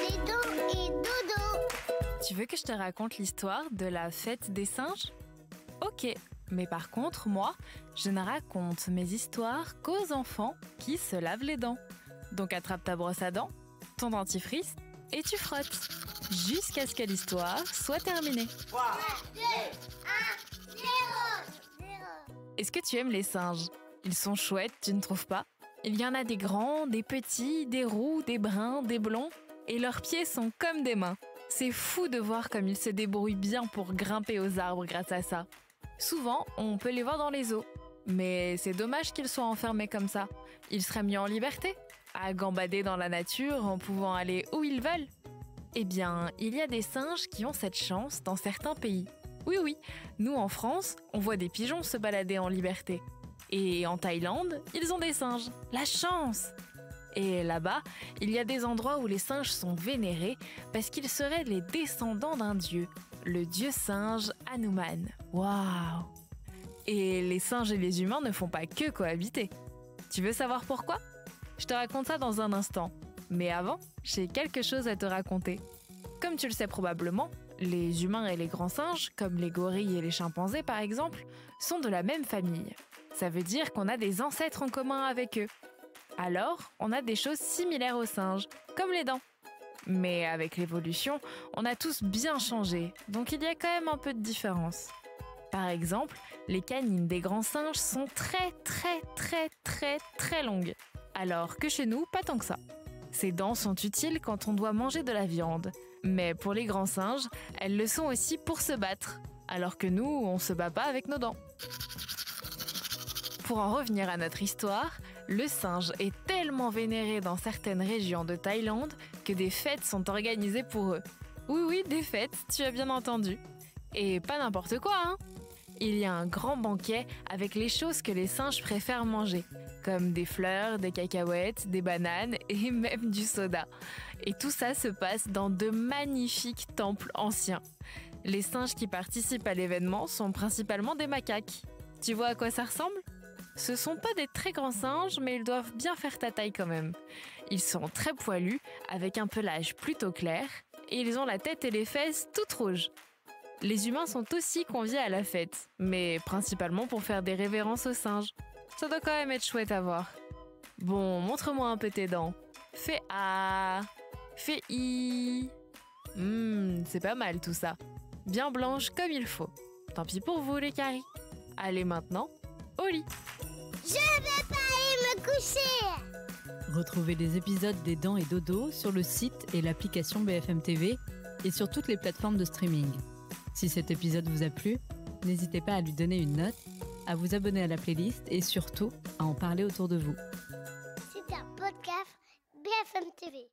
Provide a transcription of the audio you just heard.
Et dodo. Tu veux que je te raconte l'histoire de la fête des singes? Ok, mais par contre, moi, je ne raconte mes histoires qu'aux enfants qui se lavent les dents. Donc attrape ta brosse à dents, ton dentifrice et tu frottes. Jusqu'à ce que l'histoire soit terminée. 3, 2, 1, 0. Est-ce que tu aimes les singes? Ils sont chouettes, tu ne trouves pas? Il y en a des grands, des petits, des roux, des bruns, des blonds, et leurs pieds sont comme des mains. C'est fou de voir comme ils se débrouillent bien pour grimper aux arbres grâce à ça. Souvent, on peut les voir dans les eaux. Mais c'est dommage qu'ils soient enfermés comme ça. Ils seraient mieux en liberté, à gambader dans la nature en pouvant aller où ils veulent. Eh bien, il y a des singes qui ont cette chance dans certains pays. Oui, nous en France, on voit des pigeons se balader en liberté. Et en Thaïlande, ils ont des singes. La chance! Et là-bas, il y a des endroits où les singes sont vénérés parce qu'ils seraient les descendants d'un dieu, le dieu singe Hanuman. Waouh! Et les singes et les humains ne font pas que cohabiter. Tu veux savoir pourquoi? Je te raconte ça dans un instant. Mais avant, j'ai quelque chose à te raconter. Comme tu le sais probablement, les humains et les grands singes, comme les gorilles et les chimpanzés par exemple, sont de la même famille. Ça veut dire qu'on a des ancêtres en commun avec eux. Alors, on a des choses similaires aux singes, comme les dents. Mais avec l'évolution, on a tous bien changé, donc il y a quand même un peu de différence. Par exemple, les canines des grands singes sont très longues, alors que chez nous, pas tant que ça. Ces dents sont utiles quand on doit manger de la viande, mais pour les grands singes, elles le sont aussi pour se battre, alors que nous, on se bat pas avec nos dents. Pour en revenir à notre histoire, le singe est tellement vénéré dans certaines régions de Thaïlande que des fêtes sont organisées pour eux. Oui, des fêtes, tu as bien entendu. Et pas n'importe quoi, hein! Il y a un grand banquet avec les choses que les singes préfèrent manger, comme des fleurs, des cacahuètes, des bananes et même du soda. Et tout ça se passe dans de magnifiques temples anciens. Les singes qui participent à l'événement sont principalement des macaques. Tu vois à quoi ça ressemble? Ce sont pas des très grands singes, mais ils doivent bien faire ta taille quand même. Ils sont très poilus, avec un pelage plutôt clair, et ils ont la tête et les fesses toutes rouges. Les humains sont aussi conviés à la fête, mais principalement pour faire des révérences aux singes. Ça doit quand même être chouette à voir. Bon, montre-moi un peu tes dents. Fais A, fais I. C'est pas mal tout ça. Bien blanche comme il faut. Tant pis pour vous les caries. Allez maintenant, au lit. Je vais pas aller me coucher. Retrouvez les épisodes des Dents et Dodo sur le site et l'application BFM TV et sur toutes les plateformes de streaming. Si cet épisode vous a plu, n'hésitez pas à lui donner une note, à vous abonner à la playlist et surtout à en parler autour de vous. C'est un podcast BFM TV.